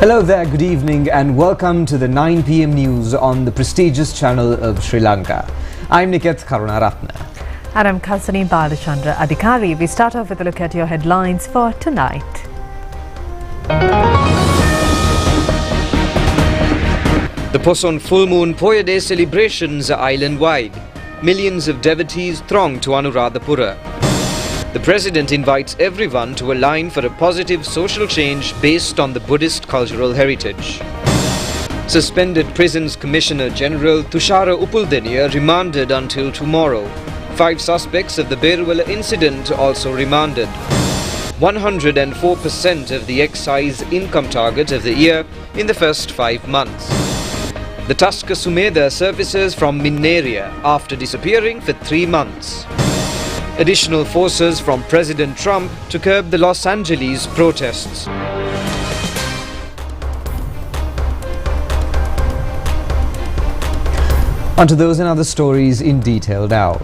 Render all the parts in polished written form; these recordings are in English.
Hello there, good evening and welcome to the 9 p.m. news on the prestigious channel of Sri Lanka. I'm Niket Karunaratne. And I'm Kasani Balachandra Adhikari. We start off with a look at your headlines for tonight. The Poson Full Moon Poya Day celebrations are island-wide. Millions of devotees throng to Anuradhapura. The President invites everyone to align for a positive social change based on the Buddhist cultural heritage. Suspended Prisons Commissioner General Tushara Upuldeniya remanded until tomorrow. 5 suspects of the Beruwala incident also remanded. 104% of the excise income target of the year in the first 5 months. The Tuska Sumedha surfaces from Minneria after disappearing for 3 months. Additional forces from President Trump to curb the Los Angeles protests. On to those and other stories in detail now.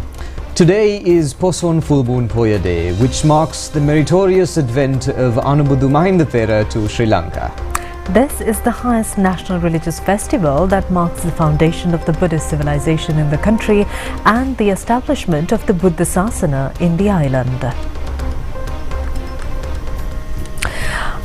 Today is Poson Full Moon Poya Day, which marks the meritorious advent of Anubudu Mahindathera to Sri Lanka. This is the highest national religious festival that marks the foundation of the Buddhist civilization in the country and the establishment of the Buddha Sasana in the island.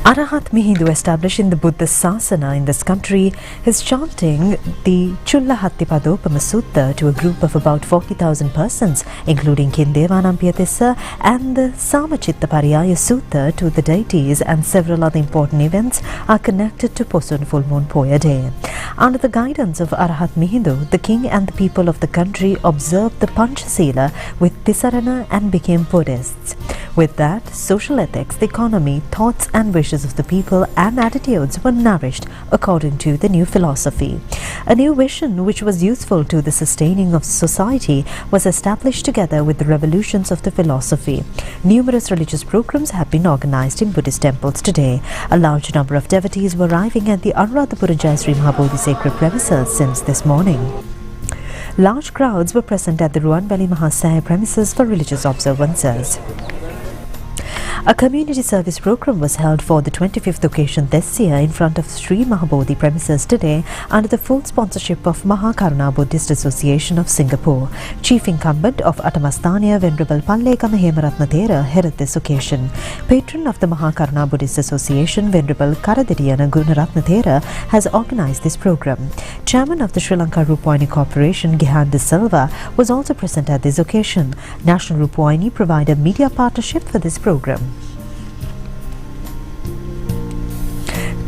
Arahat Mihindu establishing the Buddha Sasana in this country is chanting the Chulla Hattipadopama Sutta to a group of about 40,000 persons, including Kindevanampiyathissa and the Samachitta Pariyaya Sutta to the deities, and several other important events are connected to Poson Full Moon Poya Day. Under the guidance of Arahat Mihindu, the king and the people of the country observed the Panchasila with Tisarana and became Buddhists. With that, social ethics, the economy, thoughts and wishes of the people and attitudes were nourished according to the new philosophy. A new vision which was useful to the sustaining of society was established together with the revolutions of the philosophy. Numerous religious programs have been organized in Buddhist temples today. A large number of devotees were arriving at the Anuradhapura Jayasri Mahabodhi sacred premises since this morning. Large crowds were present at the Ruanvali Mahasaya premises for religious observances. A community service program was held for the 25th occasion this year in front of Sri Mahabodhi premises today under the full sponsorship of Mahakaruna Buddhist Association of Singapore. Chief incumbent of Atamasthaniya Venerable Pallekama Hemaratna Thera headed this occasion. Patron of the Mahakaruna Buddhist Association Venerable Karadidiyana Gunaratna Thera has organized this program. Chairman of the Sri Lanka Rupavahini Corporation Gihan De Silva was also present at this occasion. National Rupavahini provided media partnership for this program.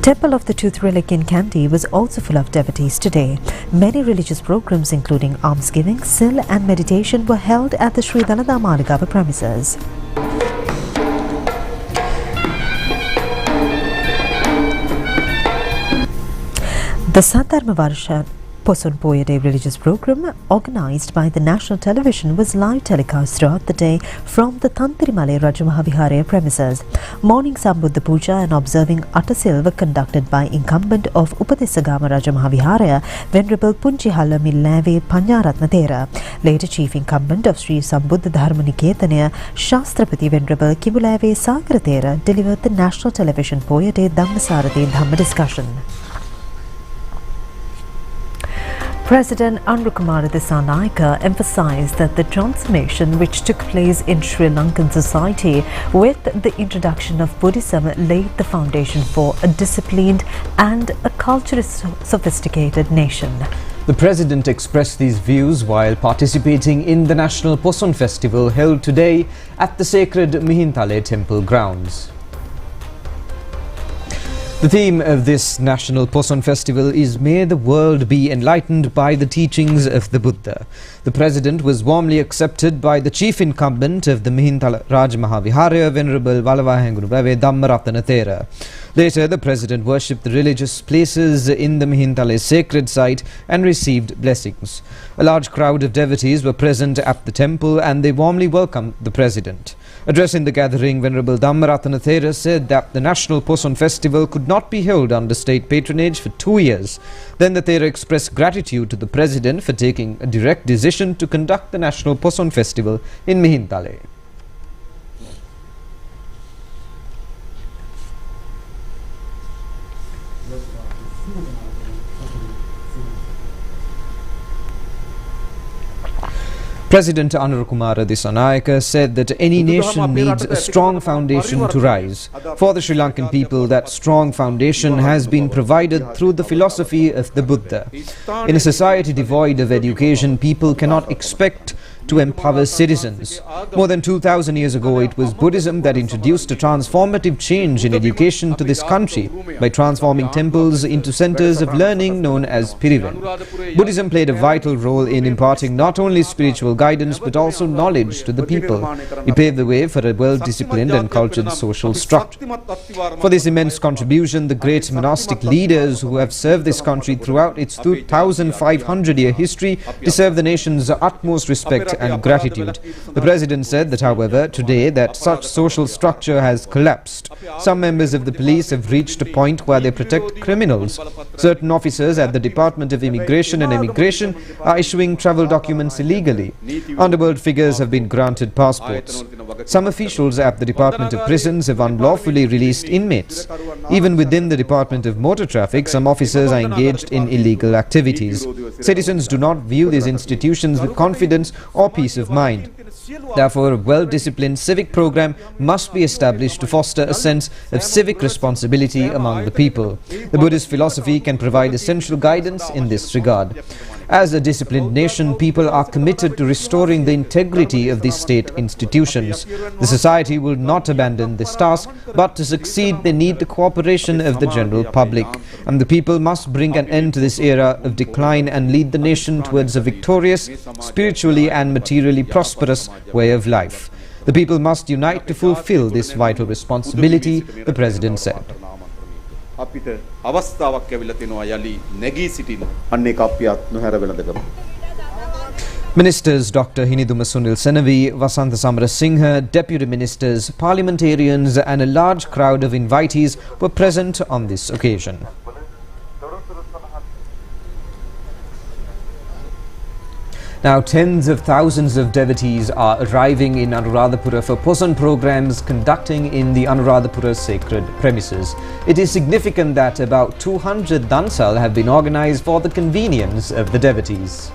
Temple of the Tooth Relic in Kandy was also full of devotees today. Many religious programs including almsgiving, sil and meditation were held at the Sri Dalada Maligava premises. The Sadharma Varsha Poson Poya Day religious program organized by the national television was live telecast throughout the day from the Tantirimale Rajamahaviharaya premises. Morning Sambuddha Puja and observing Atasil were conducted by incumbent of Upadesagama Rajamahaviharaya Venerable Punchihalla Millave Panyaratna Thera. Later Chief Incumbent of Sri Sambuddha Dharma Niketanaya Shastrapati Venerable Kibulave Sakara Thera delivered the national television Poya Day Dhammasarathi Dhamma discussion. President Anrukumara Dissanayake emphasized that the transformation which took place in Sri Lankan society with the introduction of Buddhism laid the foundation for a disciplined and a culturally sophisticated nation. The President expressed these views while participating in the National Poson Festival held today at the sacred Mihintale temple grounds. The theme of this National Poson Festival is May the World Be Enlightened by the Teachings of the Buddha. The President was warmly accepted by the Chief Incumbent of the Mihintala Rajamahaviharaya Venerable Valavahengunubave Dhammaratana Thera. Later, the President worshipped the religious places in the Mihintale sacred site and received blessings. A large crowd of devotees were present at the temple and they warmly welcomed the President. Addressing the gathering, Venerable Dhammaratana Thera said that the National Poson Festival could not be held under state patronage for 2 years. Then the Thera expressed gratitude to the President for taking a direct decision to conduct the National Poson Festival in Mihintale. President Anurukumara Dissanayaka said that any nation needs a strong foundation to rise. For the Sri Lankan people, that strong foundation has been provided through the philosophy of the Buddha. In a society devoid of education, people cannot expect to empower citizens. More than 2,000 years ago, it was Buddhism that introduced a transformative change in education to this country by transforming temples into centers of learning known as Piriven. Buddhism played a vital role in imparting not only spiritual guidance but also knowledge to the people. It paved the way for a well-disciplined and cultured social structure. For this immense contribution, the great monastic leaders who have served this country throughout its 2,500-year history deserve the nation's utmost respect and gratitude. The President said that, however, today that such social structure has collapsed. Some members of the police have reached a point where they protect criminals. Certain officers at the Department of Immigration and Emigration are issuing travel documents illegally. Underworld figures have been granted passports. Some officials at the Department of Prisons have unlawfully released inmates. Even within the Department of Motor Traffic, some officers are engaged in illegal activities. Citizens do not view these institutions with confidence or peace of mind. Therefore, a well-disciplined civic program must be established to foster a sense of civic responsibility among the people. The Buddhist philosophy can provide essential guidance in this regard. As a disciplined nation, people are committed to restoring the integrity of these state institutions. The society will not abandon this task, but to succeed they need the cooperation of the general public. And the people must bring an end to this era of decline and lead the nation towards a victorious, spiritually and materially prosperous way of life. The people must unite to fulfill this vital responsibility, the President said. අපිට අවස්ථාවක් ලැබිලා තිනවා යලි නැගී සිටින්න. අන්න ඒක අපි නොහැර වෙනදකම. Ministers Dr. Hiniduma Sunil Senavi, Vasantha Samarasinghe, Deputy Ministers, parliamentarians and a large crowd of invitees were present on this occasion. Now, tens of thousands of devotees are arriving in Anuradhapura for Poson programs conducting in the Anuradhapura sacred premises. It is significant that about 200 dansal have been organized for the convenience of the devotees.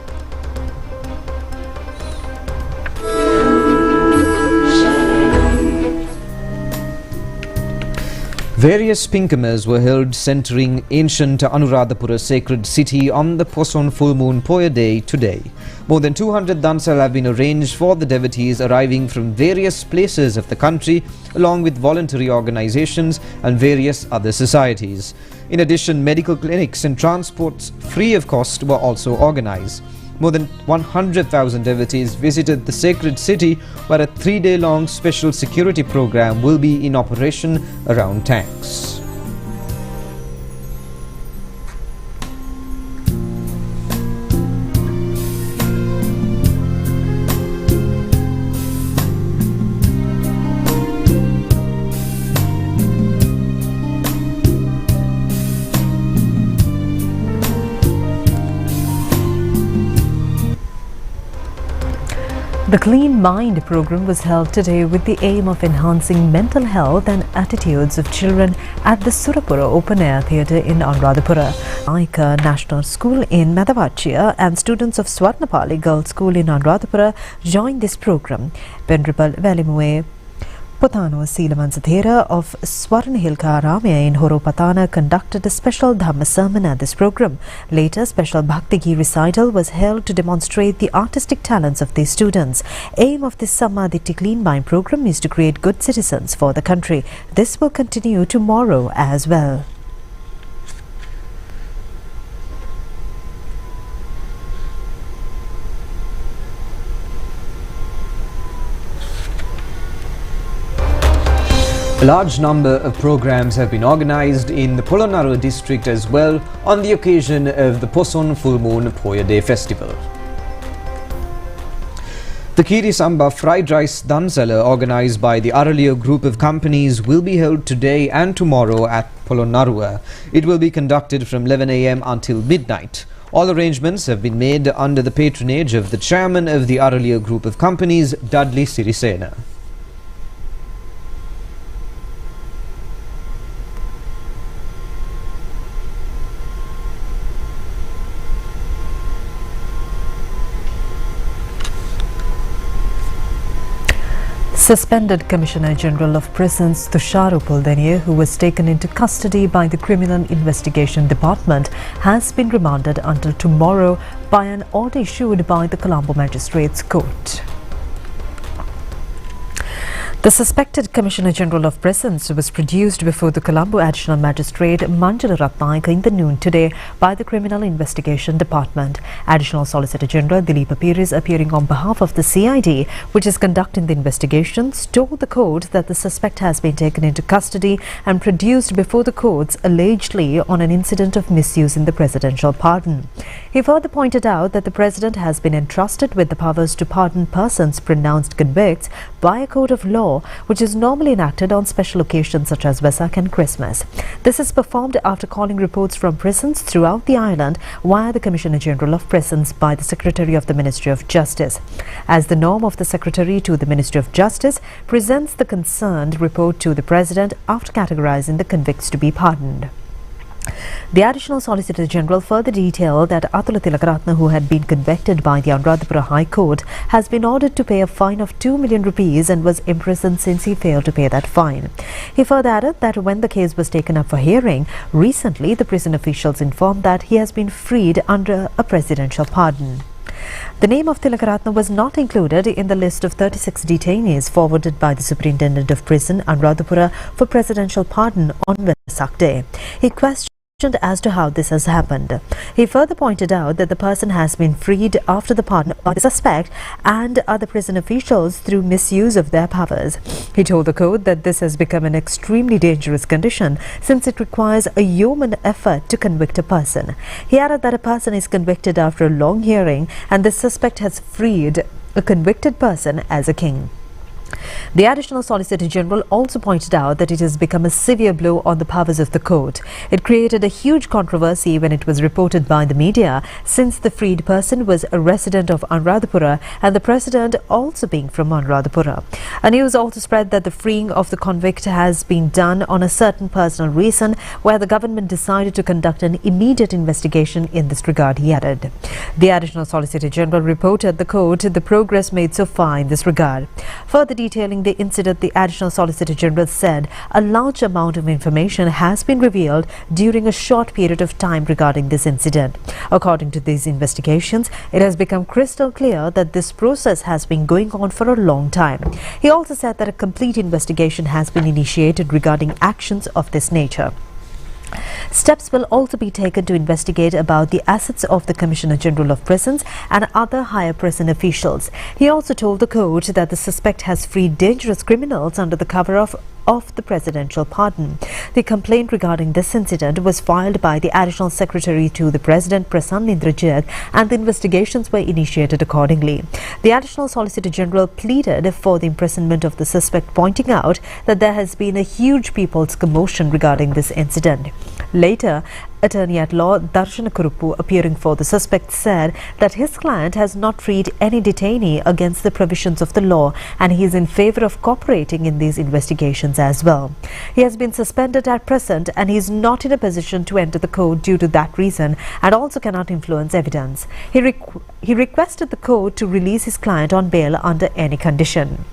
Various pinkamas were held centering ancient Anuradhapura sacred city on the Poson full moon Poya day today. More than 200 dansal have been arranged for the devotees arriving from various places of the country, along with voluntary organizations and various other societies. In addition, medical clinics and transports free of cost were also organized. More than 100,000 devotees visited the sacred city, where a 3-day-long special security program will be in operation around tanks. The Clean Mind program was held today with the aim of enhancing mental health and attitudes of children at the Surapura Open Air Theatre in Anuradhapura. Aika National School in Madavachia and students of Swarnapali Girls School in Anuradhapura joined this program. Venerable Velimue Potano Seelamansathera of Swarnahilka Ramya in Horopatana conducted a special Dhamma sermon at this program. Later, special Bhakti Gi recital was held to demonstrate the artistic talents of these students. Aim of this Sammaditthi Clean Mind program is to create good citizens for the country. This will continue tomorrow as well. A large number of programs have been organized in the Polonnaruwa district as well on the occasion of the Poson Full Moon Poya Day festival. The Kiri Samba fried rice dansala organized by the Araliya group of companies will be held today and tomorrow at Polonnaruwa. It will be conducted from 11 a.m. until midnight. All arrangements have been made under the patronage of the chairman of the Araliya group of companies, Dudley Sirisena. Suspended Commissioner General of Prisons Tushar Rupavahini, who was taken into custody by the Criminal Investigation Department, has been remanded until tomorrow by an order issued by the Colombo Magistrates Court. The suspected Commissioner General of Prisons was produced before the Colombo Additional Magistrate Manjula Ratnayaka in the noon today by the Criminal Investigation Department. Additional Solicitor General Dilip Pires, appearing on behalf of the CID, which is conducting the investigations, told the court that the suspect has been taken into custody and produced before the courts allegedly on an incident of misuse in the presidential pardon. He further pointed out that the president has been entrusted with the powers to pardon persons pronounced convicts by a court of law, which is normally enacted on special occasions such as Vesak and Christmas. This is performed after calling reports from prisons throughout the island via the Commissioner General of Prisons by the Secretary of the Ministry of Justice. As the norm of the Secretary to the Ministry of Justice presents the concerned report to the President after categorizing the convicts to be pardoned. The Additional Solicitor General further detailed that Atula Tilakaratne, who had been convicted by the Anuradhapura High Court, has been ordered to pay a fine of 2 million rupees and was imprisoned since he failed to pay that fine. He further added that when the case was taken up for hearing, recently the prison officials informed that he has been freed under a presidential pardon. The name of Tilakaratne was not included in the list of 36 detainees forwarded by the Superintendent of Prison, Anuradhapura, for presidential pardon on Vesak Day. He questioned as to how this has happened. He further pointed out that the person has been freed after the pardon by the suspect and other prison officials through misuse of their powers. He told the court that this has become an extremely dangerous condition since it requires a human effort to convict a person. He added that a person is convicted after a long hearing and the suspect has freed a convicted person as a king. The Additional Solicitor General also pointed out that it has become a severe blow on the powers of the court. It created a huge controversy when it was reported by the media, since the freed person was a resident of Anuradhapura and the president also being from Anuradhapura. A news also spread that the freeing of the convict has been done on a certain personal reason, where the government decided to conduct an immediate investigation in this regard, he added. The Additional Solicitor General reported the court the progress made so far in this regard. Further detailing the incident, the Additional Solicitor General said a large amount of information has been revealed during a short period of time regarding this incident. According to these investigations, it has become crystal clear that this process has been going on for a long time. He also said that a complete investigation has been initiated regarding actions of this nature. Steps will also be taken to investigate about the assets of the Commissioner General of Prisons and other higher prison officials. He also told the court that the suspect has freed dangerous criminals under the cover of the presidential pardon. The complaint regarding this incident was filed by the Additional Secretary to the President, Prasanna Indrajit, and the investigations were initiated accordingly. The Additional Solicitor General pleaded for the imprisonment of the suspect, pointing out that there has been a huge people's commotion regarding this incident. Later, Attorney at Law Darshana Kurupu, appearing for the suspect, said that his client has not freed any detainee against the provisions of the law and he is in favor of cooperating in these investigations as well. He has been suspended at present and he is not in a position to enter the court due to that reason and also cannot influence evidence. He requested the court to release his client on bail under any condition.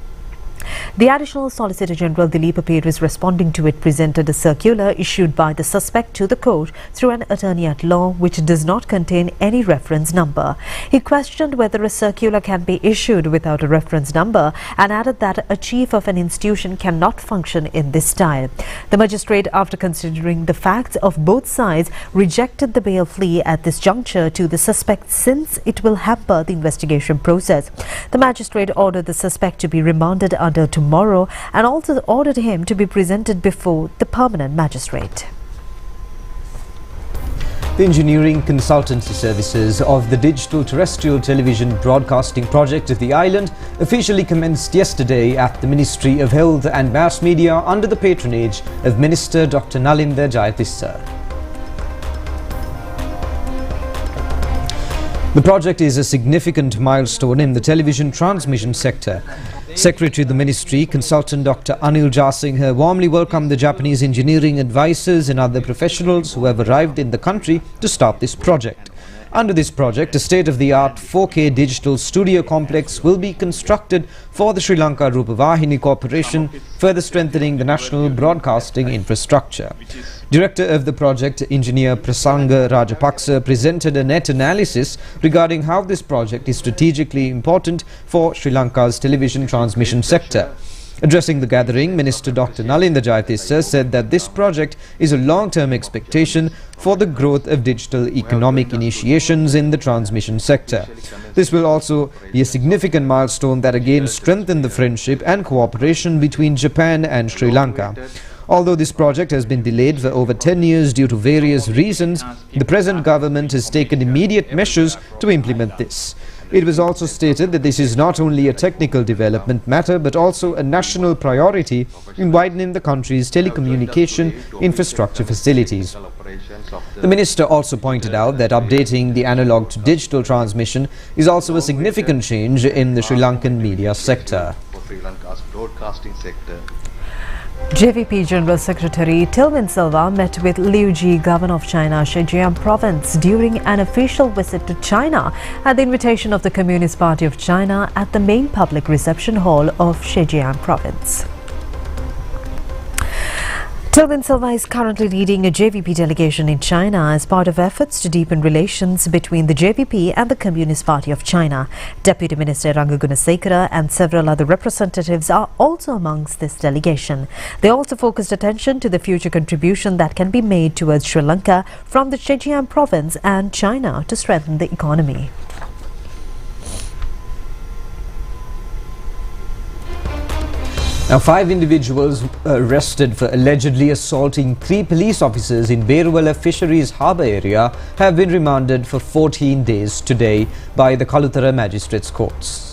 The Additional Solicitor General Dilip Pires, responding to it, presented a circular issued by the suspect to the court through an attorney at law which does not contain any reference number. He questioned whether a circular can be issued without a reference number and added that a chief of an institution cannot function in this style. The magistrate, after considering the facts of both sides, rejected the bail plea at this juncture to the suspect since it will hamper the investigation process. The magistrate ordered the suspect to be remanded until tomorrow and also ordered him to be presented before the permanent magistrate. The engineering consultancy services of the Digital Terrestrial Television Broadcasting Project of the island officially commenced yesterday at the Ministry of Health and Mass Media under the patronage of Minister Dr. Nalinda Jayatissa. The project is a significant milestone in the television transmission sector. Secretary of the Ministry, Consultant Dr. Anil Jasinghe, warmly welcomed the Japanese engineering advisors and other professionals who have arrived in the country to start this project. Under this project, a state-of-the-art 4K digital studio complex will be constructed for the Sri Lanka Rupavahini Corporation, further strengthening the national broadcasting infrastructure. Director of the project, Engineer Prasanga Rajapaksa, presented a net analysis regarding how this project is strategically important for Sri Lanka's television transmission sector. Addressing the gathering, Minister Dr. Nalinda Jayatissa said that this project is a long-term expectation for the growth of digital economic initiations in the transmission sector. This will also be a significant milestone that again strengthen the friendship and cooperation between Japan and Sri Lanka. Although this project has been delayed for over 10 years due to various reasons, the present government has taken immediate measures to implement this. It was also stated that this is not only a technical development matter but also a national priority in widening the country's telecommunication infrastructure facilities. The minister also pointed out that updating the analog to digital transmission is also a significant change in the Sri Lankan media sector. JVP General Secretary Tilvin Silva met with Liu Ji, Governor of China, Zhejiang Province, during an official visit to China at the invitation of the Communist Party of China at the main public reception hall of Zhejiang Province. Tilvin Silva is currently leading a JVP delegation in China as part of efforts to deepen relations between the JVP and the Communist Party of China. Deputy Minister Ranga Gunasekara and several other representatives are also amongst this delegation. They also focused attention to the future contribution that can be made towards Sri Lanka from the Zhejiang province and China to strengthen the economy. Now, 5 individuals arrested for allegedly assaulting 3 police officers in Beruwala Fisheries Harbour area have been remanded for 14 days today by the Kalutara Magistrates Courts.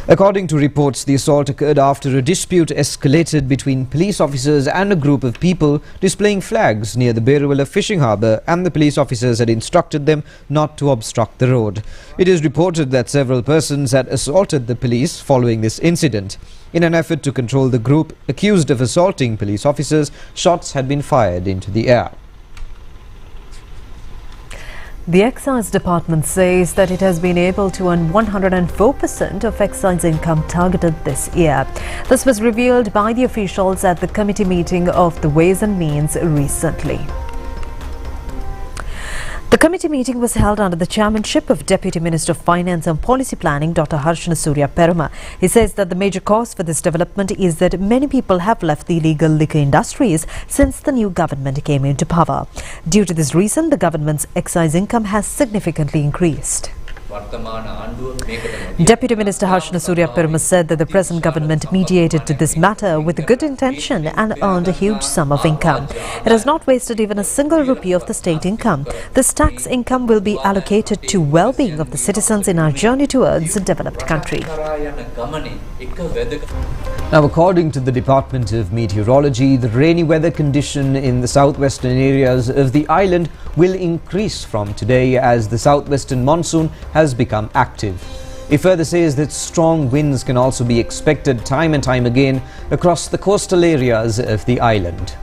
According to reports, the assault occurred after a dispute escalated between police officers and a group of people displaying flags near the Beruwala fishing harbour, and the police officers had instructed them not to obstruct the road. It is reported that several persons had assaulted the police following this incident. In an effort to control the group accused of assaulting police officers, shots had been fired into the air. The Excise Department says that it has been able to earn 104% of excise income targeted this year. This was revealed by the officials at the committee meeting of the Ways and Means recently. The committee meeting was held under the chairmanship of Deputy Minister of Finance and Policy Planning, Dr. Harshana Surya Peruma. He says that the major cause for this development is that many people have left the illegal liquor industries since the new government came into power. Due to this reason, the government's excise income has significantly increased. Deputy Minister Harshana Surya Peruma said that the present government mediated to this matter with a good intention and earned a huge sum of income. It has not wasted even a single rupee of the state income. This tax income will be allocated to well-being of the citizens in our journey towards a developed country. Now, according to the Department of Meteorology, the rainy weather condition in the southwestern areas of the island will increase from today as the southwestern monsoon has become active. It further says that strong winds can also be expected time and time again across the coastal areas of the island.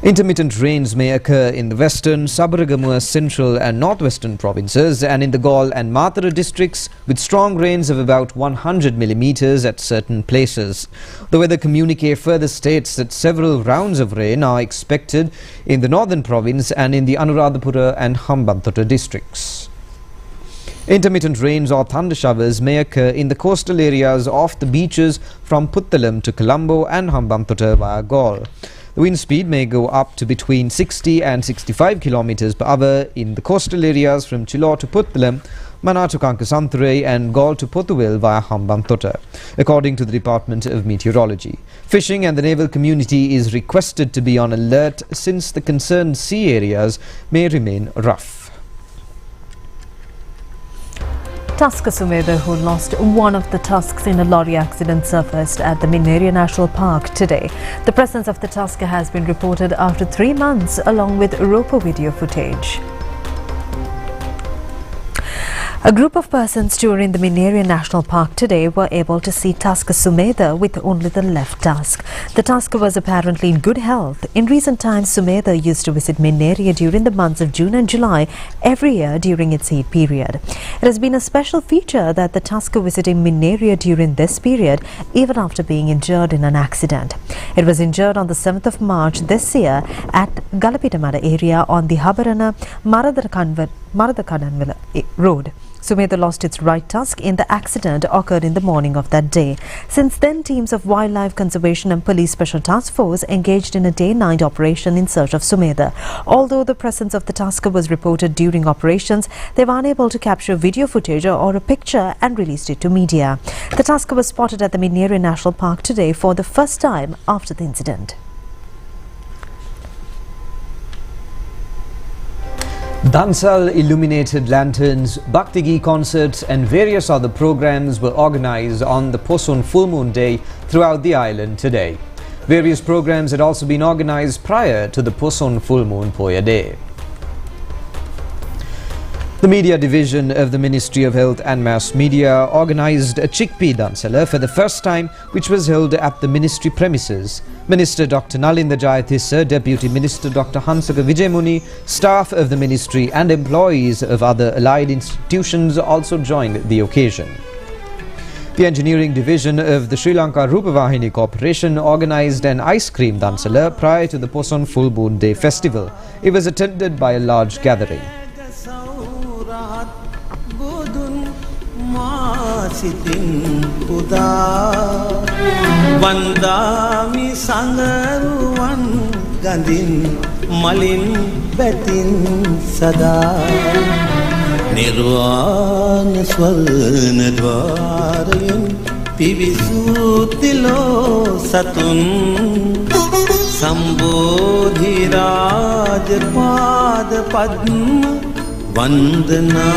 Intermittent rains may occur in the western, Sabaragamuwa, central and northwestern provinces and in the Galle and Matara districts, with strong rains of about 100 millimeters at certain places. The weather communique further states that several rounds of rain are expected in the northern province and in the Anuradhapura and Hambantota districts. Intermittent rains or thunder showers may occur in the coastal areas off the beaches from Puttalam to Colombo and Hambantota via Galle. The wind speed may go up to between 60 and 65 km per hour in the coastal areas from Chilaw to Puttalam, Mana to Kankasanthurei and Galle to Pothuwil via Hambantota, according to the Department of Meteorology. Fishing and the naval community is requested to be on alert since the concerned sea areas may remain rough. Tusker Sumedha, who lost one of the tusks in a lorry accident, surfaced at the Minneria National Park today. The presence of the tusker has been reported after 3 months along with roper video footage. A group of persons touring the Minneriya National Park today were able to see tusker Sumedha with only the left tusk. The tusker was apparently in good health. In recent times, Sumedha used to visit Minneriya during the months of June and July every year during its heat period. It has been a special feature that the tusker visiting Minneriya during this period, even after being injured in an accident. It was injured on the 7th of March this year at Galapitamada area on the Habarana Maradakadanvila road. Sumedha lost its right tusk in the accident occurred in the morning of that day. Since then, teams of Wildlife Conservation and Police Special Task Force engaged in a day-night operation in search of Sumedha. Although the presence of the tusker was reported during operations, they were unable to capture video footage or a picture and released it to media. The tusker was spotted at the Minneriya National Park today for the first time after the incident. Dansal illuminated lanterns, Bhaktigi concerts and various other programs were organized on the Poson full moon day throughout the island today. Various programs had also been organized prior to the Poson full moon Poya day. The media division of the Ministry of Health and Mass Media organized a chickpea dansala for the first time, which was held at the ministry premises. Minister Dr. Nalinda Jayathissa, Deputy Minister Dr. Hansaka Vijayamuni, staff of the ministry and employees of other allied institutions also joined the occasion. The engineering division of the Sri Lanka Rupavahini Corporation organized an ice cream dansala prior to the Poson Full Moon Day festival. It was attended by a large gathering. සිතින් පුදා වන්දාමි සඳරුවන් ගඳින් මලින් බැතින් සදා නිර්වාණ ස්වර්ණ ద్వාරයෙන් පිවිසූතිලෝ සතුන් සම්බෝධි රාජ පාද පද්ම වන්දනා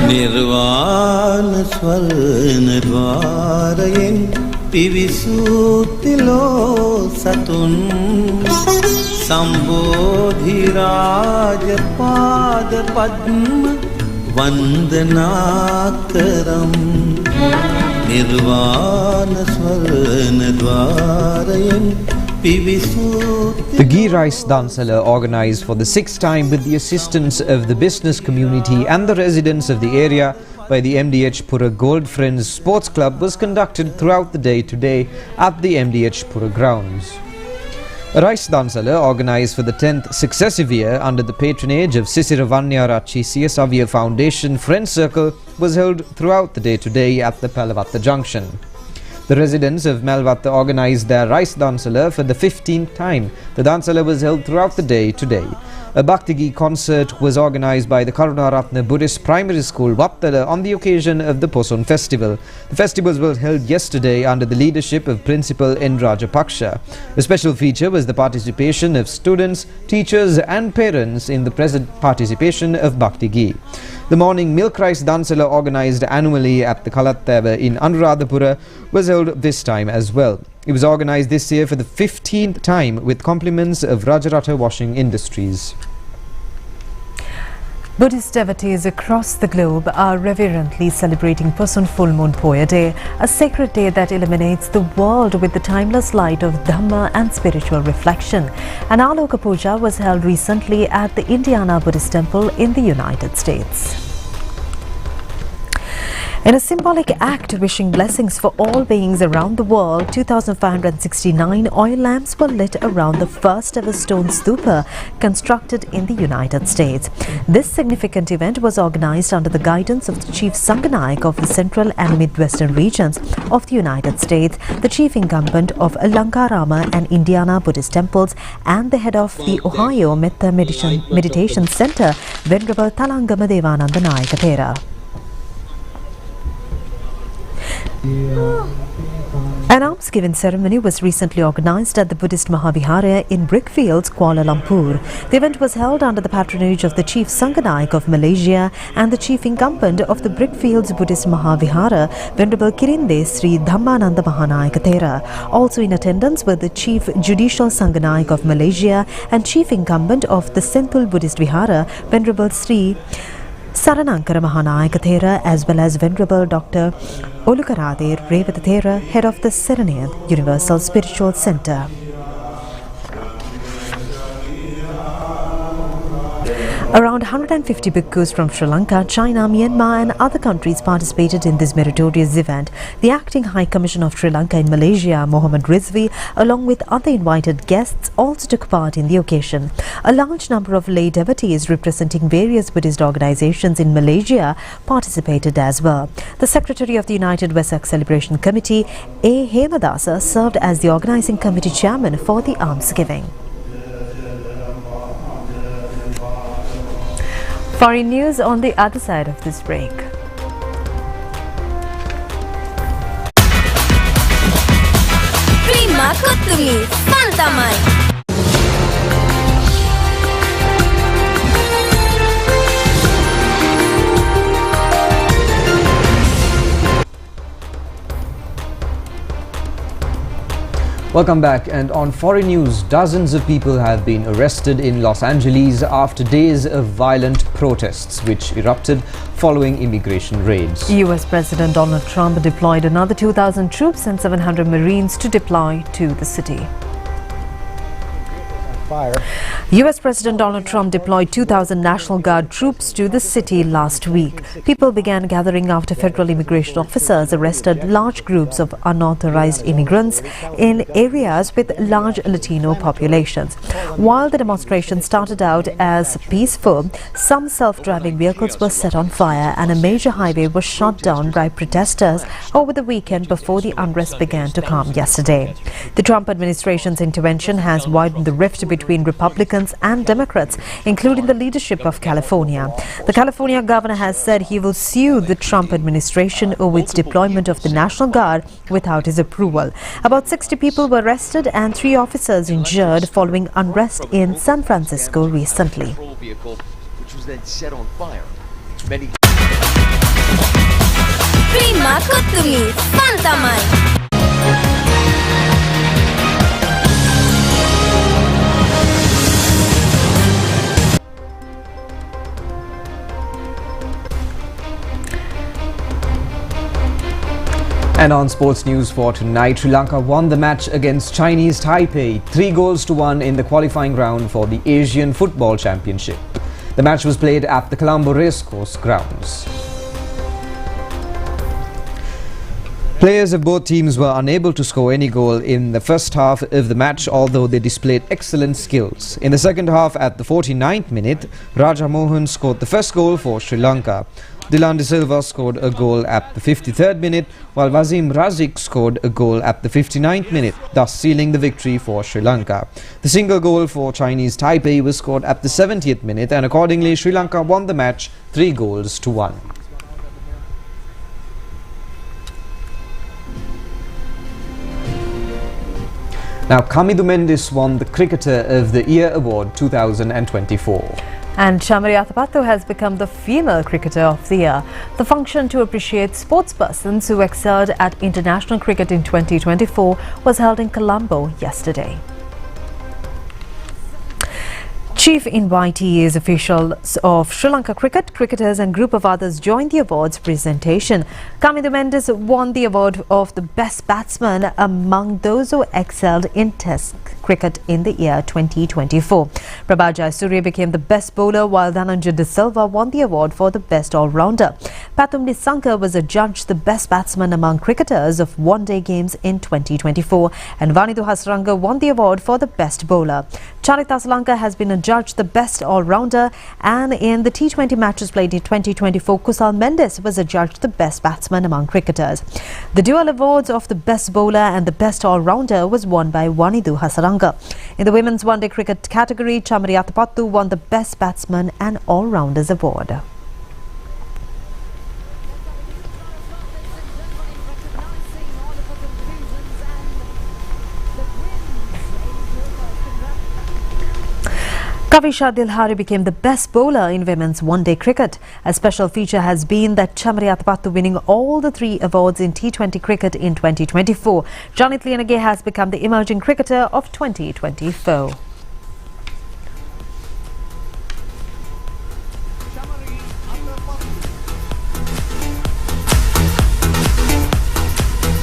निर्वाण स्वर्ण द्वारයෙන් පිවිසූතිලෝ සතුන් සම්බෝධි රාජ පාද පද්ම වන්දනා කරම් निर्वाण स्वर्ण द्वारයෙන් The ghee rice dansala, organized for the sixth time with the assistance of the business community and the residents of the area by the MDH Pura Gold Friends Sports Club, was conducted throughout the day today at the MDH Pura grounds. A rice dansala, organized for the 10th successive year under the patronage of Sisiravanyarachi CSAVIA Foundation Friends Circle, was held throughout the day today at the Palavatta Junction. The residents of Melvatta organized their rice dansala for the 15th time. The dansala was held throughout the day today. A Bhaktigi concert was organized by the Karunaratna Buddhist Primary School, Vattala, on the occasion of the Poson festival. The festivals were held yesterday under the leadership of Principal N. Rajapaksha. A special feature was the participation of students, teachers and parents in the present participation of Bhaktigi. The morning milk rice dansala, organized annually at the Kalattava in Anuradhapura, was held this time as well. It was organized this year for the 15th time with compliments of Rajaratha Washing Industries. Buddhist devotees across the globe are reverently celebrating Poson Full Moon Poya Day, a sacred day that illuminates the world with the timeless light of Dhamma and spiritual reflection. An Aloka Puja was held recently at the Indiana Buddhist Temple in the United States. In a symbolic act wishing blessings for all beings around the world, 2,569 oil lamps were lit around the first ever stone stupa constructed in the United States. This significant event was organized under the guidance of the Chief Sanganayak of the Central and Midwestern regions of the United States, the Chief Incumbent of Lankarama and Indiana Buddhist Temples, and the head of the Ohio Metta Meditation Center, Venerable Thalangama Devananda Nayaka Thera. An alms-giving ceremony was recently organised at the Buddhist Mahavihara in Brickfields, Kuala Lumpur. The event was held under the patronage of the Chief Sanganaik of Malaysia and the Chief Incumbent of the Brickfields Buddhist Mahavihara, Venerable Kirinde Sri Dhammananda Mahanayaka Thera. Also in attendance were the Chief Judicial Sanganaik of Malaysia and Chief Incumbent of the Senthul Buddhist Vihara, Venerable Sri Saranankara Mahanayaka Thera, as well as Venerable Dr. Olukaradir Revata Thera, head of the Serenian Universal Spiritual Center. Around 150 bhikkhus from Sri Lanka, China, Myanmar and other countries participated in this meritorious event. The Acting High Commissioner of Sri Lanka in Malaysia, Mohammed Rizvi, along with other invited guests, also took part in the occasion. A large number of lay devotees representing various Buddhist organizations in Malaysia participated as well. The Secretary of the United Vesak Celebration Committee, A. Hemadasa, served as the organizing committee chairman for the almsgiving. Foreign news on the other side of this break. Prima Kutumi, Fantamai. Welcome back, and on foreign news, dozens of people have been arrested in Los Angeles after days of violent protests which erupted following immigration raids. US President Donald Trump deployed another 2,000 troops and 700 Marines to deploy to the city. US President Donald Trump deployed 2,000 National Guard troops to the city last week. People began gathering after federal immigration officers arrested large groups of unauthorized immigrants in areas with large Latino populations. While the demonstration started out as peaceful, some self-driving vehicles were set on fire and a major highway was shut down by protesters over the weekend before the unrest began to calm yesterday. The Trump administration's intervention has widened the rift between Republicans and Democrats, including the leadership of California. The California governor has said he will sue the Trump administration over its deployment of the National Guard without his approval. About 60 people were arrested and 3 officers injured following unrest in San Francisco recently. Which was then set on fire. Many Prima Kutumi, Fantamai. And on sports news for tonight, Sri Lanka won the match against Chinese Taipei 3-1 in the qualifying round for the Asian Football Championship. The match was played at the Colombo Racecourse grounds. Players of both teams were unable to score any goal in the first half of the match, although they displayed excellent skills. In the second half, at the 49th minute, Raja Mohan scored the first goal for Sri Lanka. Dylan De Silva scored a goal at the 53rd minute, while Wasim Razik scored a goal at the 59th minute, thus sealing the victory for Sri Lanka. The single goal for Chinese Taipei was scored at the 70th minute, and accordingly Sri Lanka won the match 3-1. Now, Kamidu Mendis won the Cricketer of the Year Award 2024. And Chamari Athapattu has become the Female Cricketer of the Year. The function to appreciate sportspersons who excelled at international cricket in 2024 was held in Colombo yesterday. Chief invitees, officials of Sri Lanka cricket, cricketers and group of others joined the awards presentation. Kamidu Mendis won the award of the best batsman among those who excelled in Test cricket in the year 2024. Prabha Jayasuriya became the best bowler, while Dhananjay De Silva won the award for the best all-rounder. Pathum Nissanka was adjudged the best batsman among cricketers of one-day games in 2024, and Vanidu Hasranga won the award for the best bowler. Charita Salanka has been adjudged the best all-rounder, and in the T20 matches played in 2024, Kusal Mendes was adjudged the best batsman among cricketers. The dual awards of the best bowler and the best all-rounder was won by Vanidu Hasaranga. In the women's one-day cricket category, Chamari Athapattu won the best batsman and all-rounders award. Kavisha Dilhari became the best bowler in women's one-day cricket. A special feature has been that Chamriyat Pattu winning all the 3 awards in T20 cricket in 2024. Janit Lianage has become the emerging cricketer of 2024.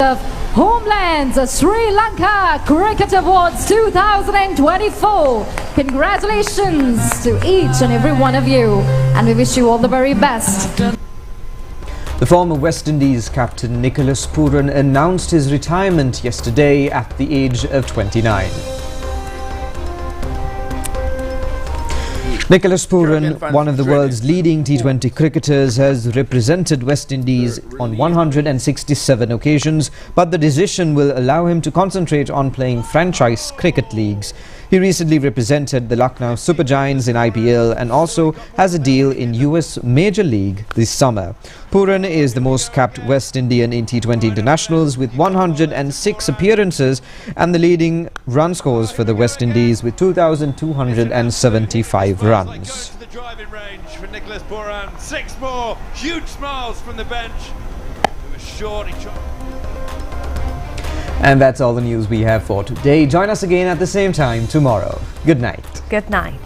Of Homeland's Sri Lanka Cricket Awards 2024. Congratulations to each and every one of you, and we wish you all the very best. The former West Indies captain Nicholas Pooran announced his retirement yesterday at the age of 29. Nicholas Pooran, one of the world's leading T20 cricketers, has represented West Indies on 167 occasions, but the decision will allow him to concentrate on playing franchise cricket leagues. He recently represented the Lucknow Super Giants in IPL and also has a deal in US Major League this summer. Pooran is the most capped West Indian in T20 internationals with 106 appearances and the leading run scores for the West Indies with 2,275 runs. Goes to the driving range for Nicholas Pooran. 6 more huge smiles from the bench. It was short. And that's all the news we have for today. Join us again at the same time tomorrow. Good night. Good night.